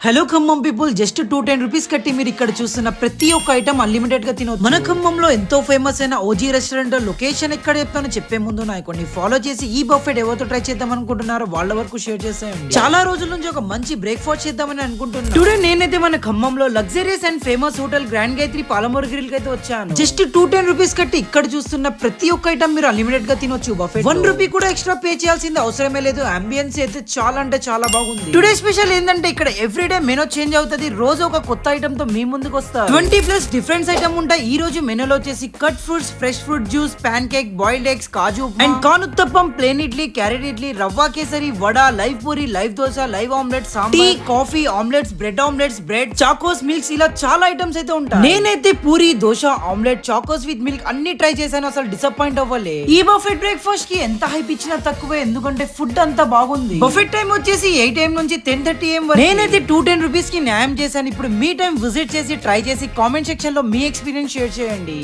Hello Khammam people, just 210 rupees కట్టి మీరు ఇక్కడ చూస్తున్న ప్రతి ఒక్క ఐటమ్ అన్లిమిటెడ్ గా తినొచ్చు. మన ఖమ్మంలో ఎంతో ఫేమస్ అయిన ఓజీ రెస్టారెంట్ లొకేషన్ ఎక్కడ చెప్తానో చెప్పే ముందు నాకు కొన్ని ఫాలో చేసి ఈ బఫెట్ ఎవరితో ట్రై చేద్దాం అనుకుంటున్నారో వాళ్ళ వరకు షేర్ చేసేయండి. చాలా రోజుల నుంచి ఒక మంచి బ్రేక్ఫాస్ట్ చేద్దామని అనుకుంటున్నాను. టుడే నేనైతే మన ఖమ్మంలో luxurious and famous hotel grand Gayatri Palamuru grill కి అయితే వచ్చాను. జస్ట్ 210 రూపీస్ కట్టి ఇక్కడ చూస్తున్న ప్రతి ఒక్క ఐటమ్ మీరు అన్లిమిటెడ్ గా తినొచ్చు. బఫెట్ 1 రూపీ కూడా ఎక్స్ట్రా పే చేయాల్సింది అవసరమే లేదు. అంబియన్స్ అయితే చాలా అంటే చాలా బాగుంది. టుడే స్పెషల్ ఏంటంటే ఇక్కడ ఎవ్రీడే మెనూ చేంజ్ అవుతుంది. రోజు ఒక కొత్త ఐటమ్ తో మీ ముందుకు వస్తారు. 20+ డిఫరెంట్ ఐటమ్ ఉంటాయి. ఈ రోజు మెనూలో వచ్చేసి cut fruits, fresh fruit juice, pancake, boiled eggs, kaju and corn uttapam, plain idli, carrot idli, rava kesari, vada, live puri, live dosa, live omelette, tea, coffee, omelettes, bread omelettes, bread, chocos, milks, ఇలా చాలా ఐటమ్స్ అయితే ఉంటాయి. నేనైతే puri, dosa, omelette, chocos with milk అన్ని ట్రై చేశాను. అసలు disappoint అవ్వలే. ఈ బఫెట్ బ్రేక్ఫాస్ట్ కి ఎంత హైప్ ఇచ్చినా తక్కువే, ఎందుకంటే ఫుడ్ అంతా బాగుంది. బఫెట్ టైం వచ్చేసి 8 AM నుంచి 10:30 AM వరకు. నేనైతే 210 రూపీస్ కి న్యాయం చేశాను. ఇప్పుడు మీ టైం విజిట్ చేసి ట్రై చేసి కామెంట్ సెక్షన్ లో మీ ఎక్స్పీరియన్స్ షేర్ చేయండి.